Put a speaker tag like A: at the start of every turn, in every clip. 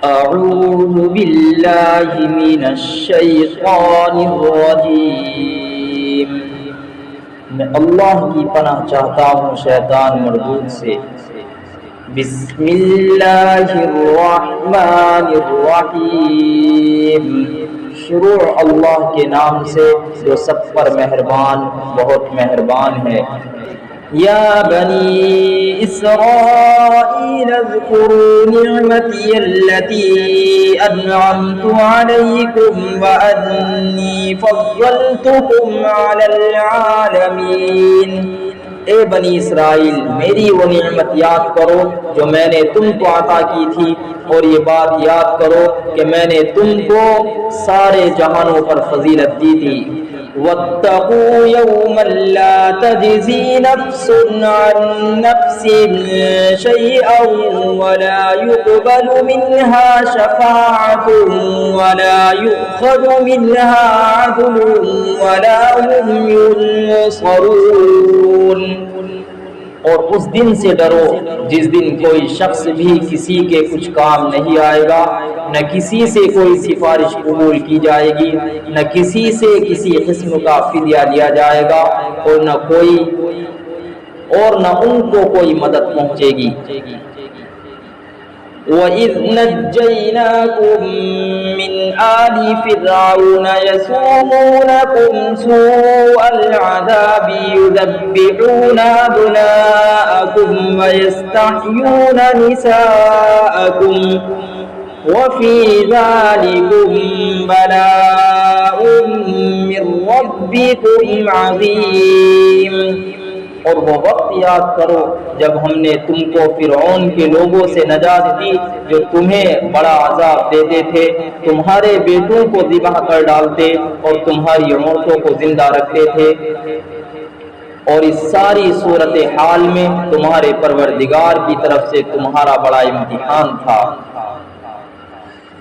A: أعوذ بالله من الشیطان الرجیم۔ میں اللہ کی پناہ چاہتا ہوں شیطان مردود سے۔ بسم اللہ الرحمن الرحیم۔ شروع اللہ کے نام سے جو سب پر مہربان بہت مہربان ہے۔ یا بنی اسرائیل اذکروا نعمتی التي انعمت علیکم وانی فضلتکم علی العالمین۔ اے بنی اسرائیل، میری وہ نعمت یاد کرو جو میں نے تم کو عطا کی تھی، اور یہ بات یاد کرو کہ میں نے تم کو سارے جہانوں پر فضیلت دی تھی۔ واتقوا يوما لا تجزي نفس عن نفس شيئا ولا يقبل منها شفاعة ولا يؤخذ منها عدل ولا هم ينصرون۔ اور اس دن سے ڈرو جس دن کوئی شخص بھی کسی کے کچھ کام نہیں آئے گا، نہ کسی سے کوئی سفارش قبول کی جائے گی، نہ کسی سے کسی قسم کا فدیہ لیا جائے گا، اور نہ ان کو کوئی مدد پہنچے گی۔ وَإِذْ نَجَّيْنَاكُمْ مِنْ آلِ فِرْعَوْنَ يَسُومُونَكُمْ سُوءَ الْعَذَابِ يُذَبِّحُونَ أَبْنَاءَكُمْ وَيَسْتَحْيُونَ نِسَاءَكُمْ وَفِي ذَلِكُمْ بَلَاءٌ مِّن رَّبِّكُمْ عَظِيمٌ۔ اور وہ وقت یاد کرو جب ہم نے تم کو فرعون کے لوگوں سے نجات دی جو تمہیں بڑا عذاب دیتے تھے، تمہارے بیٹوں کو ذبح کر ڈالتے اور تمہاری عورتوں کو زندہ رکھتے تھے، اور اس ساری صورتحال میں تمہارے پروردگار کی طرف سے تمہارا بڑا امتحان تھا۔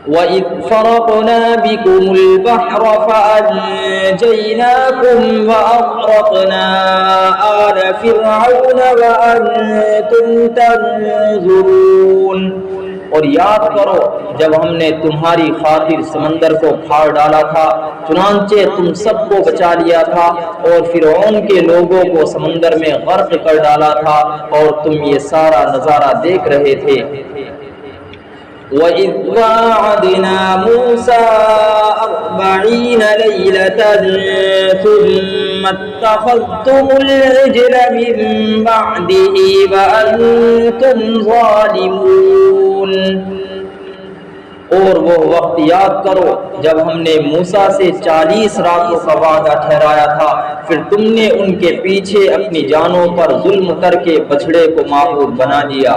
A: وَإِذْ فَرَقْنَا بِكُمُ الْبَحْرَ فَأَنْجَيْنَاكُمْ وَأَغْرَقْنَا آلَ فِرْعَوْنَ وَأَنْتُمْ تَنْظُرُونَ۔ اور یاد کرو جب ہم نے تمہاری خاطر سمندر کو پھاڑ ڈالا تھا، چنانچہ تم سب کو بچا لیا تھا، اور فرعون کے لوگوں کو سمندر میں غرق کر ڈالا تھا، اور تم یہ سارا نظارہ دیکھ رہے تھے۔ وَإِذْ وَاعَدْنَا مُوسَىٰ 40 لَيْلَةً ثُمَّ اتَّخَذْتُمُ الْعِجْلَ مِن بَعْدِهِ وَأَنْتُمْ ظَالِمُونَ۔ اور وہ وقت یاد کرو جب ہم نے موسیٰ سے 40 راتوں کا وعدہ ٹھہرایا تھا، پھر تم نے ان کے پیچھے اپنی جانوں پر ظلم کر کے بچھڑے کو معبود بنا لیا۔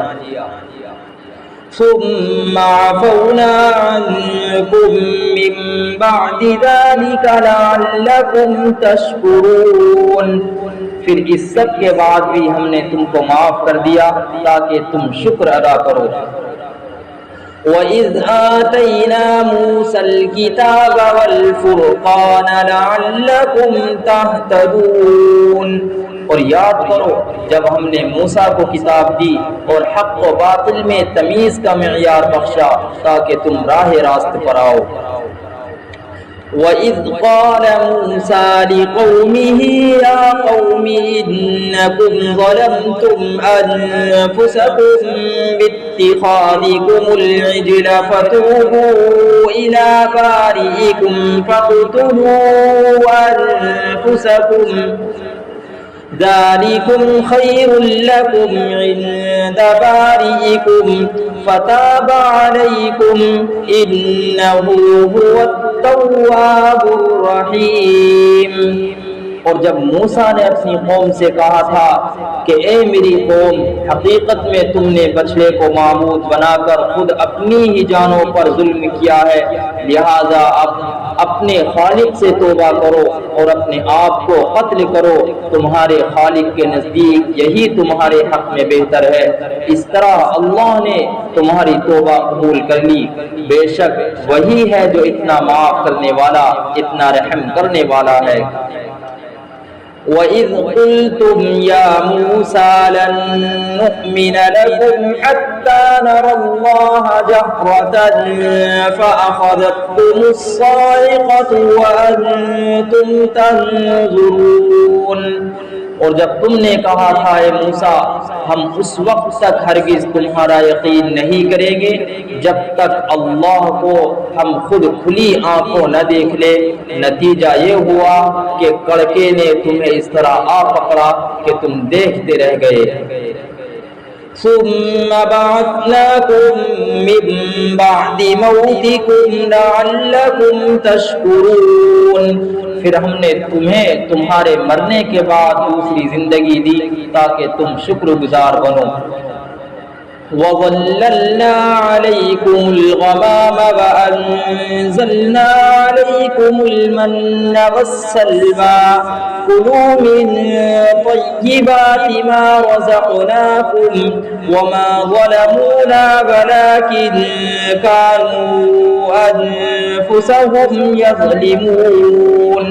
A: ثم عفونا عنكم من بعد ذلك لعلكم تشكرون۔ پھر اس سب کے بعد بھی ہم نے تم کو معاف کر دیا تاکہ تم شکر ادا کرو۔ وَإِذْ آتَيْنَا مُوسَى الْكِتَابَ وَالْفُرْقَانَ لَعَلَّكُمْ تَهْتَدُونَ۔ اور یاد کرو جب ہم نے موسیٰ کو کتاب دی اور حق و باطل میں تمیز کا معیار بخشا تاکہ تم راہ راست پر آؤ۔ وَإِذْ قَالَ مُوسَىٰ لِقَوْمِهِ يَا قَوْمِ إِنَّكُمْ ظَلَمْتُمْ أَنفُسَكُمْ بِاتِّخَاذِكُمُ الْعِجْلَ فَتُوبُوا إِلَىٰ بَارِئِكُمْ فَاقْتُلُوا أَنفُسَكُمْ ذَلِكُمْ خَيْرٌ لَكُمْ عِندَ بَارِئِكُمْ فَتَابَ عَلَيْكُمْ إِنَّهُ هُوَ التَّوَّابُ الرَّحِيمُ۔ اور جب موسیٰ نے اپنی قوم سے کہا تھا کہ اے میری قوم، حقیقت میں تم نے بچڑے کو معبود بنا کر خود اپنی ہی جانوں پر ظلم کیا ہے، لہذا اب اپنے خالق سے توبہ کرو اور اپنے آپ کو قتل کرو، تمہارے خالق کے نزدیک یہی تمہارے حق میں بہتر ہے۔ اس طرح اللہ نے تمہاری توبہ قبول کر لی، بے شک وہی ہے جو اتنا معاف کرنے والا اتنا رحم کرنے والا ہے۔ وَإِذْ قُلْتُمْ يَا مُوسَى لَن نُّؤْمِنَ لَكُمْ حَتَّى نَرَى اللَّهَ جَهْرَةً فَأَخَذَتْكُمُ الصَّاعِقَةُ وَأَنتُمْ تَنظُرُونَ۔ اور جب تم نے کہا تھا اے موسیٰ ہم اس وقت تک ہرگز تمہارا یقین نہیں کریں گے جب تک اللہ کو ہم خود کھلی آنکھوں نہ دیکھ لے، نتیجہ یہ ہوا کہ کڑکے نے تمہیں اس طرح آ پکڑا کہ تم دیکھتے رہ گئے۔ ثم بعثناكم من بعد موتكم لعلكم تشكرون، پھر ہم نے تمہیں تمہارے مرنے کے بعد دوسری زندگی دی تاکہ تم شکر گزار بنو۔ وَظَلَّلْنَا عَلَيْكُمُ الْغَمَامَ وَأَنزَلْنَا عَلَيْكُمُ الْمَنَّ وَالسَّلْوَىٰ كُلُوا مِن طَيِّبَاتِ مَا رَزَقْنَاكُمْ وَمَا ظَلَمُونَا وَلَٰكِن كَانُوا أَنفُسَهُمْ يَظْلِمُونَ۔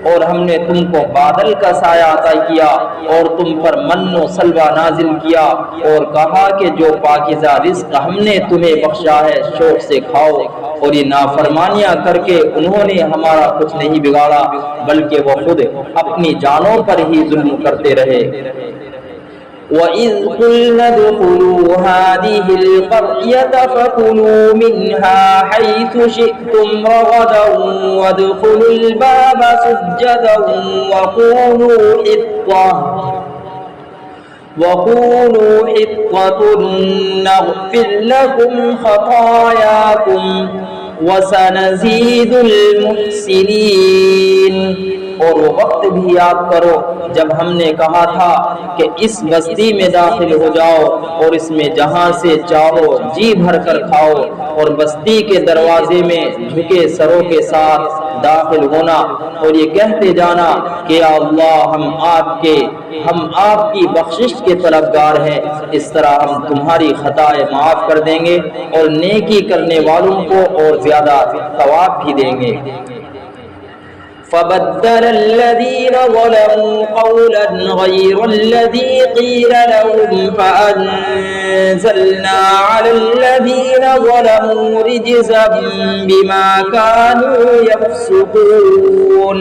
A: اور ہم نے تم کو بادل کا سایہ عطا کیا اور تم پر من و سلوہ نازل کیا اور کہا کہ جو پاکیزہ رزق ہم نے تمہیں بخشا ہے شوق سے کھاؤ، اور یہ نافرمانیاں کر کے انہوں نے ہمارا کچھ نہیں بگاڑا بلکہ وہ خود اپنی جانوں پر ہی ظلم کرتے رہے۔ وَإِذْ قُلْنَا ادْخُلُوا هَٰذِهِ الْقَرْيَةَ فَكُلُوا مِنْهَا حَيْثُ شِئْتُمْ رَغَدًا وَادْخُلُوا الْبَابَ سُجَّدًا وَقُولُوا حِطَّةٌ نَّغْفِرْ لَكُمْ خَطَايَاكُمْ وَسَنَزِيدُ الْمُحْسِنِينَ۔ اور وہ وقت بھی یاد کرو جب ہم نے کہا تھا کہ اس بستی میں داخل ہو جاؤ اور اس میں جہاں سے چاہو جی بھر کر کھاؤ، اور بستی کے دروازے میں جھکے سروں کے ساتھ داخل ہونا اور یہ کہتے جانا کہ یا اللہ ہم آپ کی بخشش کے طلبگار ہیں، اس طرح ہم تمہاری خطائیں معاف کر دیں گے اور نیکی کرنے والوں کو اور زیادہ ثواب بھی دیں گے۔ فَبَدَّلَ الَّذِينَ ظَلَمُوا قَوْلًا غَيْرَ الَّذِي قِيلَ لَهُمْ فَأَنزَلْنَا عَلَى الَّذِينَ ظَلَمُوا رِجْزًا بِمَا كَانُوا يَفْسُقُونَ۔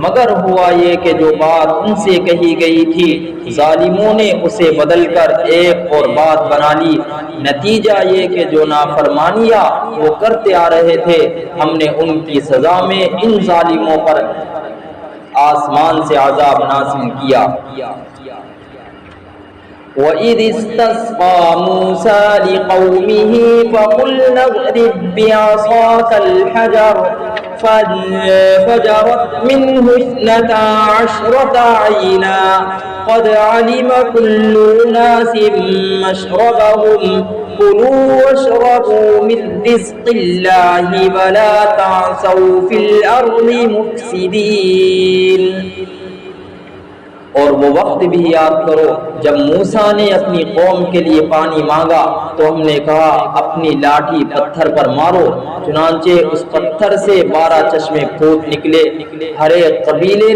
A: مگر ہوا یہ کہ جو بات ان سے کہی گئی تھی ظالموں نے اسے بدل کر ایک اور بات بنا لی، نتیجہ یہ کہ جو نافرمانیاں وہ کرتے آ رہے تھے ہم نے ان کی سزا میں ان ظالموں پر آسمان سے عذاب نازل کیا۔ وَإِذِ اسْتَسْقَىٰ مُوسَىٰ لِقَوْمِهِ فَقُلْنَا اضْرِب بِّعَصَاكَ الْحَجَرَ فَانفَجَرَتْ مِنْهُ 12 عَيْنًا قَدْ عَلِمَ كُلُّ أُنَاسٍ مَّشْرَبَهُمْ كُلُوا وَاشْرَبُوا مِن رِّزْقِ اللَّهِ وَلَا تَعْثَوْا فِي الْأَرْضِ مُفْسِدِينَ۔ اور وہ وقت بھی یاد کرو جب موسیٰ نے اپنی قوم کے لیے پانی مانگا تو ہم نے کہا اپنی لاٹھی پتھر پر مارو، چنانچہ اس پتھر سے 12 چشمے پھوٹ نکلے۔ ہر ایک قبیلے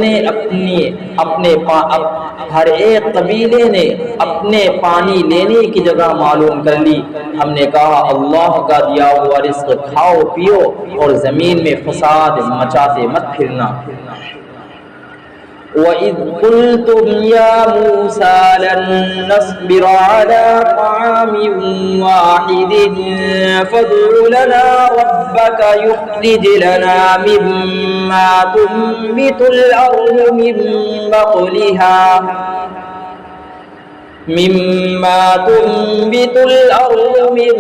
A: نے اپنے پانی لینے کی جگہ معلوم کر لی۔ ہم نے کہا اللہ کا دیا ہوا رزق کھاؤ پیو اور زمین میں فساد مچاتے مت پھرنا۔ وَإِذْ قُلْتُمْ يَا مُوسَىٰ لَن نَّصْبِرَ عَلَىٰ طَعَامٍ وَاحِدٍ فَادْعُ لَنَا رَبَّكَ يُخْرِجْ لَنَا مِمَّا تُنبِتُ الْأَرْضُ من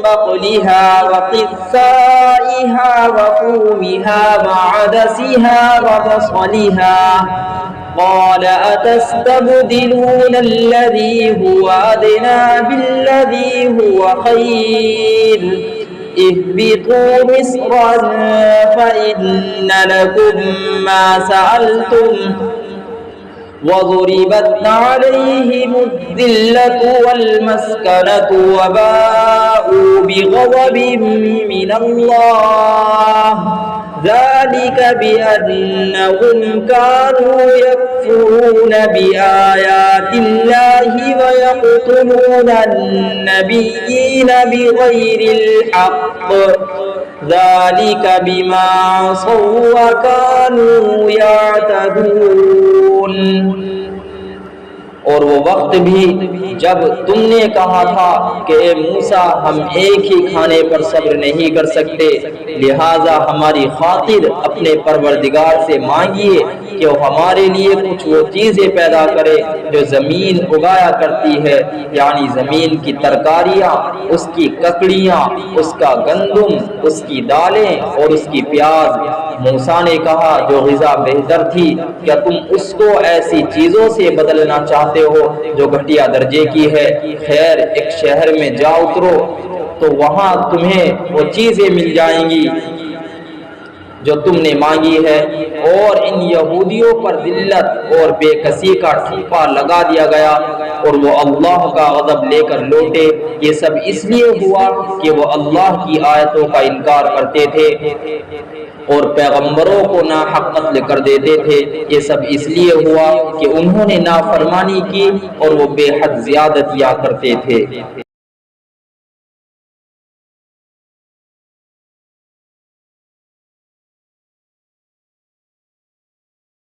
A: بقلها وقثائها وفومها وعدسها وبصلها قال أتستبدلون الذي هو أدنى بالذي هو خير اهبطوا مصرا فإن لكم ما سألتم وضربت عليهم الذلة والمسكنة وباءوا بغضب من الله ذلك بأنهم كانوا يكفرون بآيات الله ويقتلون النبيين بغير الحق ذلك بما عصوا وكانوا يعتدون۔ اور وہ وقت بھی جب تم نے کہا تھا کہ اے موسیٰ ہم ایک ہی کھانے پر صبر نہیں کر سکتے، لہٰذا ہماری خاطر اپنے پروردگار سے مانگیے کہ وہ ہمارے لیے کچھ وہ چیزیں پیدا کرے جو زمین اگایا کرتی ہے، یعنی زمین کی ترکاریاں، اس کی ککڑیاں، اس کا گندم، اس کی دالیں اور اس کی پیاز۔ موسیٰ نے کہا جو غذا بہتر تھی، کیا تم اس کو ایسی چیزوں سے بدلنا چاہتے ہو جو گھٹیا درجے کی ہے؟ خیر، ایک شہر میں جا اترو تو وہاں تمہیں وہ چیزیں مل جائیں گی جو تم نے مانگی ہے۔ اور ان یہودیوں پر ذلت اور بے کسی کا ٹھپا لگا دیا گیا اور وہ اللہ کا غضب لے کر لوٹے۔ یہ سب اس لیے ہوا کہ وہ اللہ کی آیتوں کا انکار کرتے تھے اور پیغمبروں کو ناحق قتل کر دیتے تھے۔ یہ سب اس لیے ہوا کہ انہوں نے نافرمانی کی اور وہ بے حد زیادتیاں کرتے تھے۔